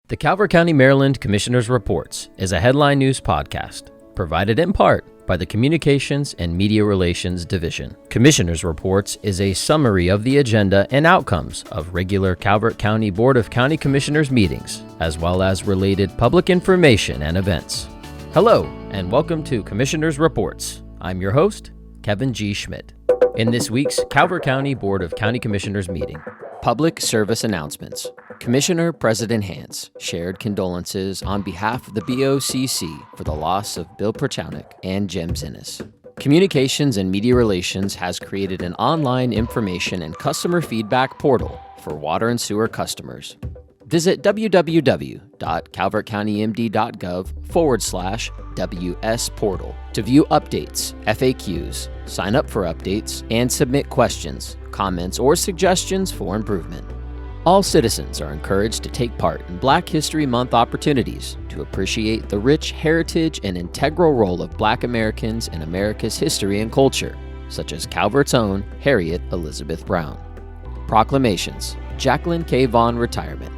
The Calvert County, Maryland Commissioners' Reports is a headline news podcast provided in part by the Communications and Media Relations Division. Commissioners' Reports is a summary of the agenda and outcomes of regular Calvert County Board of County Commissioners meetings, as well as related public information and events. Hello, and welcome to Commissioners' Reports. I'm your host, Kevin G. Schmidt. In this week's Calvert County Board of County Commissioners meeting, public service announcements. Commissioner President Hans shared condolences on behalf of the BOCC for the loss of Bill Prochownik and Jem Zinnes. Communications and Media Relations has created an online information and customer feedback portal for water and sewer customers. Visit www.calvertcountymd.gov/WS portal to view updates, FAQs, sign up for updates, and submit questions, comments, or suggestions for improvement. All citizens are encouraged to take part in Black History Month opportunities to appreciate the rich heritage and integral role of Black Americans in America's history and culture, such as Calvert's own Harriet Elizabeth Brown. Proclamations. Jacqueline K. Vaughn retirement.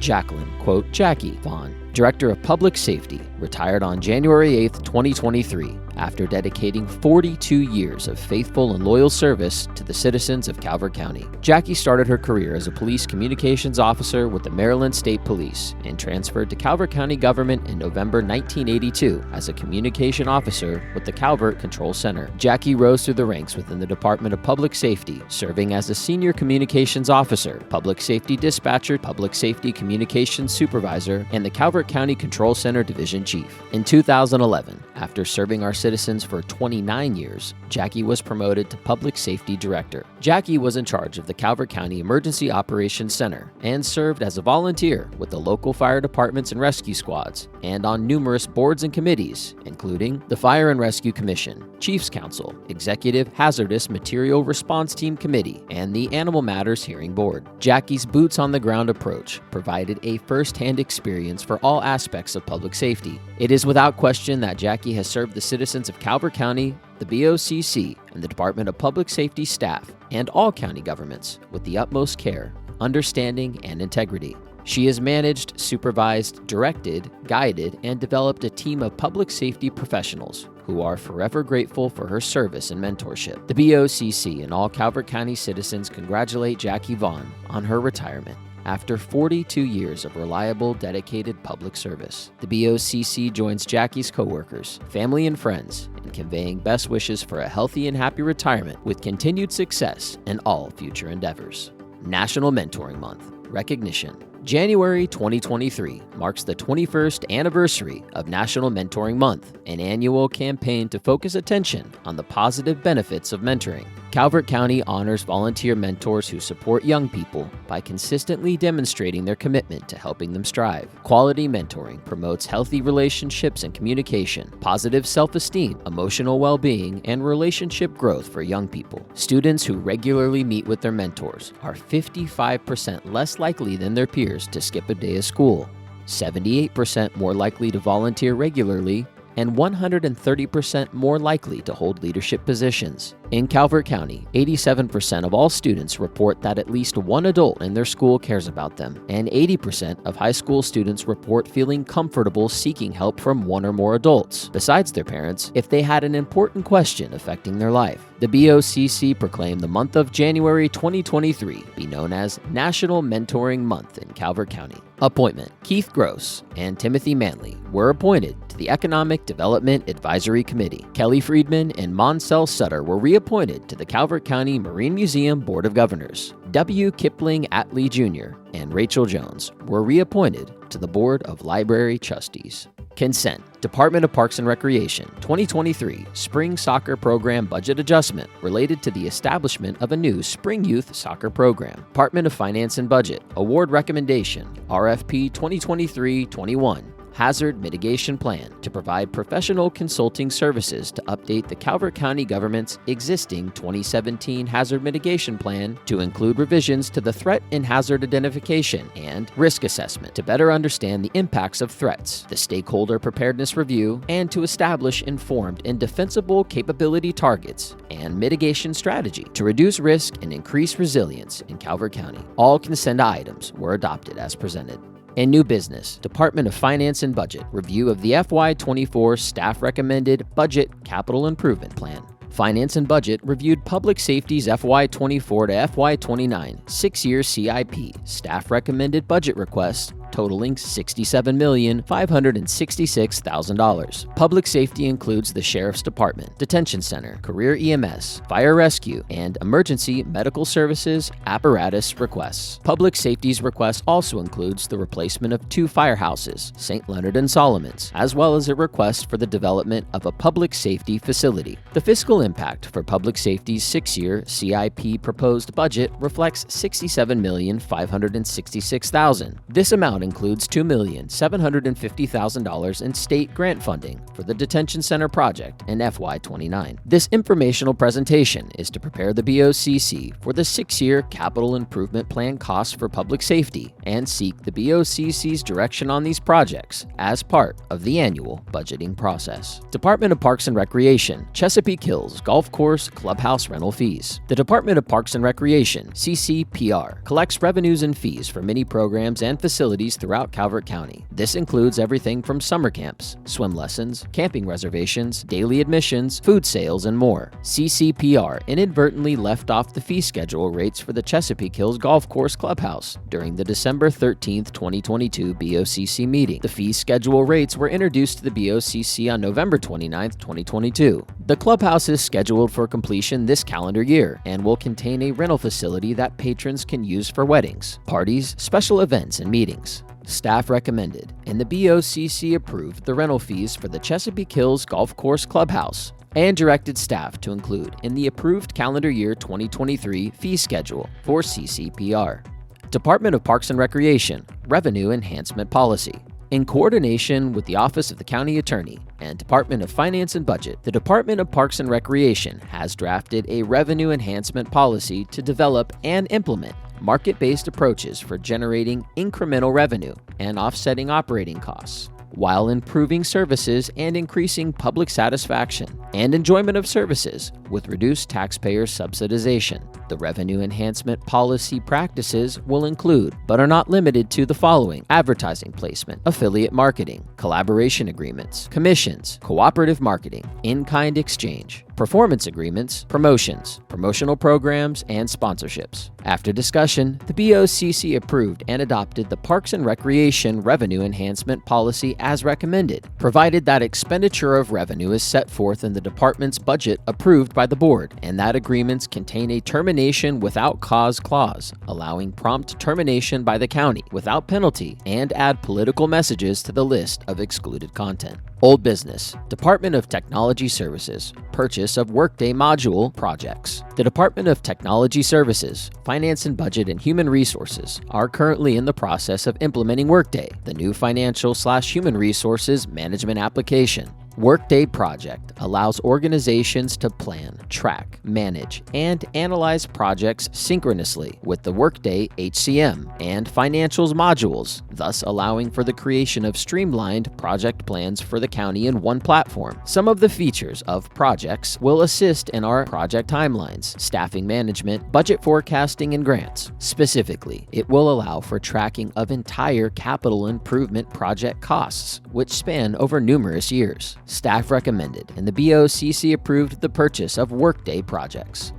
Jacqueline, quote, Jackie Vaughn, Director of Public Safety, retired on January 8, 2023, after dedicating 42 years of faithful and loyal service to the citizens of Calvert County. Jackie started her career as a police communications officer with the Maryland State Police and transferred to Calvert County Government in November 1982 as a communication officer with the Calvert Control Center. Jackie rose through the ranks within the Department of Public Safety, serving as a senior communications officer, public safety dispatcher, public safety communications supervisor, and the Calvert County Control Center Division Chief. In 2011, after serving our citizens for 29 years, Jackie was promoted to Public Safety Director. Jackie was in charge of the Calvert County Emergency Operations Center and served as a volunteer with the local fire departments and rescue squads and on numerous boards and committees, including the Fire and Rescue Commission, Chiefs Council, Executive Hazardous Material Response Team Committee, and the Animal Matters Hearing Board. Jackie's boots-on-the-ground approach provided a first-hand experience for all aspects of public safety. It is without question that Jackie has served the citizens of Calvert County, the BOCC, and the Department of Public Safety staff, and all county governments with the utmost care, understanding, and integrity. She has managed, supervised, directed, guided, and developed a team of public safety professionals who are forever grateful for her service and mentorship. The BOCC and all Calvert County citizens congratulate Jackie Vaughn on her retirement. After 42 years of reliable, dedicated public service, the BOCC joins Jackie's coworkers, family, and friends in conveying best wishes for a healthy and happy retirement with continued success in all future endeavors. National Mentoring Month. Recognition. January 2023 marks the 21st anniversary of National Mentoring Month, an annual campaign to focus attention on the positive benefits of mentoring. Calvert County honors volunteer mentors who support young people by consistently demonstrating their commitment to helping them strive. Quality mentoring promotes healthy relationships and communication, positive self-esteem, emotional well-being, and relationship growth for young people. Students who regularly meet with their mentors are 55% less likely than their peers to skip a day of school, 78% more likely to volunteer regularly, and 130% more likely to hold leadership positions. In Calvert County, 87% of all students report that at least one adult in their school cares about them, and 80% of high school students report feeling comfortable seeking help from one or more adults, besides their parents, if they had an important question affecting their life. The BOCC proclaimed the month of January 2023 be known as National Mentoring Month in Calvert County. Appointment. Keith Gross and Timothy Manley were appointed to the Economic Development Advisory Committee. Kelly Friedman and Monsell Sutter were reappointed to the Calvert County Marine Museum Board of Governors. W. Kipling Atlee Jr. and Rachel Jones were reappointed to the Board of Library Trustees. Consent. Department of Parks and Recreation 2023 Spring Soccer Program Budget Adjustment related to the establishment of a new Spring Youth Soccer Program. Department of Finance and Budget Award Recommendation RFP 2023-21 Hazard Mitigation Plan to provide professional consulting services to update the Calvert County Government's existing 2017 Hazard Mitigation Plan to include revisions to the threat and hazard identification and risk assessment to better understand the impacts of threats, the stakeholder preparedness review, and to establish informed and defensible capability targets and mitigation strategy to reduce risk and increase resilience in Calvert County. All consent items were adopted as presented. In new business, Department of Finance and Budget, review of the FY24 staff recommended budget capital improvement plan. Finance and Budget reviewed Public Safety's FY24 to FY29 6-year CIP staff recommended budget request totaling $67,566,000. Public safety includes the Sheriff's Department, Detention Center, Career EMS, Fire Rescue, and Emergency Medical Services apparatus requests. Public safety's request also includes the replacement of 2 firehouses, St. Leonard and Solomon's, as well as a request for the development of a public safety facility. The fiscal impact for public safety's 6-year CIP proposed budget reflects $67,566,000. This amount includes $2,750,000 in state grant funding for the detention center project in FY29. This informational presentation is to prepare the BOCC for the 6-year capital improvement plan costs for public safety and seek the BOCC's direction on these projects as part of the annual budgeting process. Department of Parks and Recreation, Chesapeake Hills Golf Course Clubhouse rental fees. The Department of Parks and Recreation, CCPR, collects revenues and fees for many programs and facilities throughout Calvert County. This includes everything from summer camps, swim lessons, camping reservations, daily admissions, food sales, and more. CCPR inadvertently left off the fee schedule rates for the Chesapeake Hills Golf Course Clubhouse during the December 13, 2022 BOCC meeting. The fee schedule rates were introduced to the BOCC on November 29, 2022. The clubhouse is scheduled for completion this calendar year and will contain a rental facility that patrons can use for weddings, parties, special events, and meetings. Staff recommended, and the BOCC approved the rental fees for the Chesapeake Hills Golf Course Clubhouse and directed staff to include in the approved calendar year 2023 fee schedule for CCPR. Department of Parks and Recreation Revenue Enhancement Policy. In coordination with the Office of the County Attorney and Department of Finance and Budget, the Department of Parks and Recreation has drafted a revenue enhancement policy to develop and implement market-based approaches for generating incremental revenue and offsetting operating costs, while improving services and increasing public satisfaction and enjoyment of services with reduced taxpayer subsidization. The revenue enhancement policy practices will include, but are not limited to, the following: advertising placement, affiliate marketing, collaboration agreements, commissions, cooperative marketing, in-kind exchange, performance agreements, promotions, promotional programs, and sponsorships. After discussion, the BOCC approved and adopted the Parks and Recreation Revenue Enhancement Policy as recommended, provided that expenditure of revenue is set forth in the department's budget approved by the board, and that agreements contain a termination without cause clause, allowing prompt termination by the county without penalty, and add political messages to the list of excluded content. Old business, Department of Technology Services, purchase of Workday module projects. The Department of Technology Services, Finance and Budget, and Human Resources are currently in the process of implementing Workday, the new financial/human resources management application. Workday project allows organizations to plan, track, manage, and analyze projects synchronously with the Workday HCM and financials modules, thus allowing for the creation of streamlined project plans for the county in one platform. Some of the features of projects will assist in our project timelines, staffing management, budget forecasting, and grants. Specifically, it will allow for tracking of entire capital improvement project costs, which span over numerous years. Staff recommended, and the BOCC approved the purchase of Workday projects.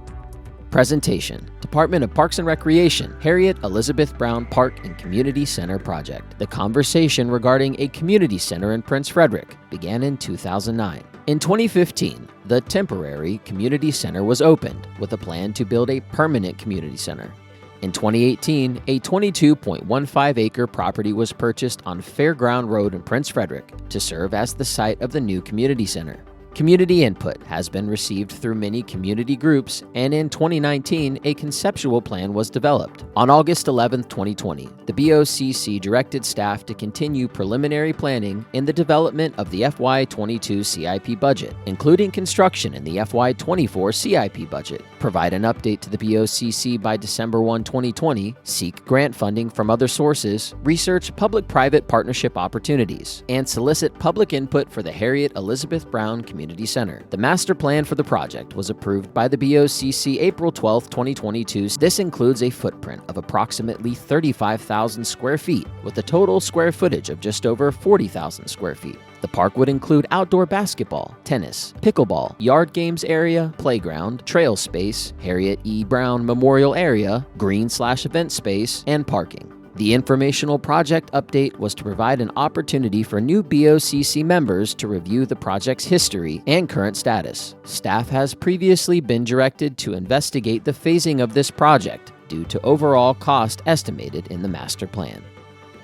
Presentation: Department of Parks and Recreation, Harriet Elizabeth Brown Park and Community Center Project. The conversation regarding a community center in Prince Frederick began in 2009. In 2015, the temporary community center was opened with a plan to build a permanent community center. In 2018, a 22.15-acre property was purchased on Fairground Road in Prince Frederick to serve as the site of the new community center. Community input has been received through many community groups, and in 2019, a conceptual plan was developed. On August 11, 2020, the BOCC directed staff to continue preliminary planning in the development of the FY22 CIP budget, including construction in the FY24 CIP budget, provide an update to the BOCC by December 1, 2020, seek grant funding from other sources, research public-private partnership opportunities, and solicit public input for the Harriet Elizabeth Brown Community Community Center. The master plan for the project was approved by the BOCC April 12, 2022. This includes a footprint of approximately 35,000 square feet with a total square footage of just over 40,000 square feet. The park would include outdoor basketball, tennis, pickleball, yard games area, playground, trail space, Harriet E. Brown Memorial Area, green/event space, and parking. The informational project update was to provide an opportunity for new BOCC members to review the project's history and current status. Staff has previously been directed to investigate the phasing of this project due to overall cost estimated in the master plan.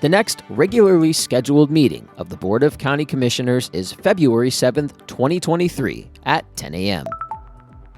The next regularly scheduled meeting of the Board of County Commissioners is February 7th, 2023 at 10 a.m.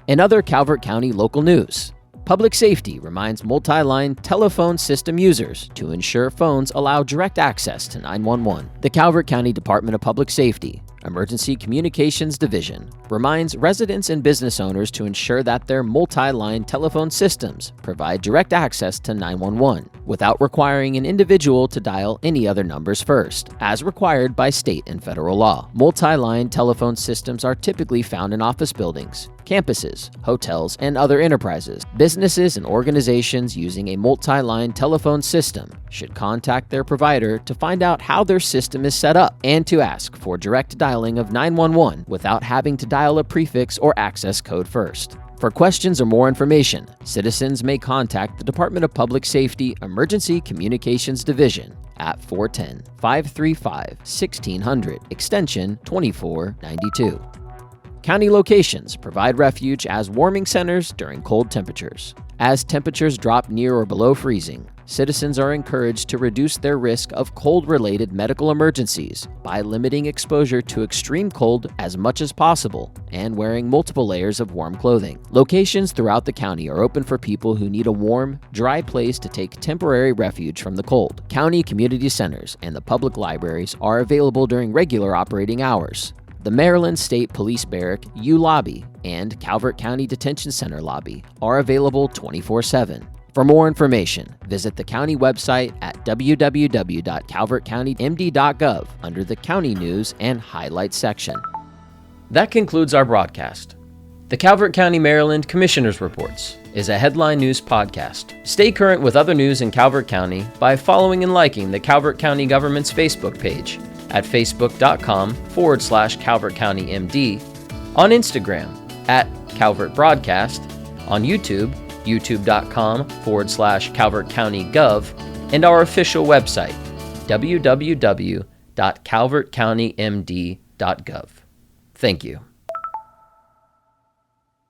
In other Calvert County local news, Public Safety reminds multi-line telephone system users to ensure phones allow direct access to 911. The Calvert County Department of Public Safety, Emergency Communications Division, reminds residents and business owners to ensure that their multi-line telephone systems provide direct access to 911 without requiring an individual to dial any other numbers first, as required by state and federal law. Multi-line telephone systems are typically found in office buildings, campuses, hotels, and other enterprises. Businesses and organizations using a multi-line telephone system should contact their provider to find out how their system is set up and to ask for direct dialing of 911 without having to dial a prefix or access code first. For questions or more information, citizens may contact the Department of Public Safety Emergency Communications Division at 410-535-1600, extension 2492. County locations provide refuge as warming centers during cold temperatures. As temperatures drop near or below freezing, citizens are encouraged to reduce their risk of cold-related medical emergencies by limiting exposure to extreme cold as much as possible and wearing multiple layers of warm clothing. Locations throughout the county are open for people who need a warm, dry place to take temporary refuge from the cold. County community centers and the public libraries are available during regular operating hours. The Maryland State Police Barrack U Lobby and Calvert County Detention Center Lobby are available 24/7. For more information, visit the county website at www.calvertcountymd.gov under the County News and Highlights section. That concludes our broadcast. The Calvert County, Maryland Commissioners Reports is a headline news podcast. Stay current with other news in Calvert County by following and liking the Calvert County Government's Facebook page at facebook.com/Calvert County MD, on Instagram at Calvert Broadcast, on YouTube, youtube.com/Calvert County Gov, and our official website, www.calvertcountymd.gov. Thank you.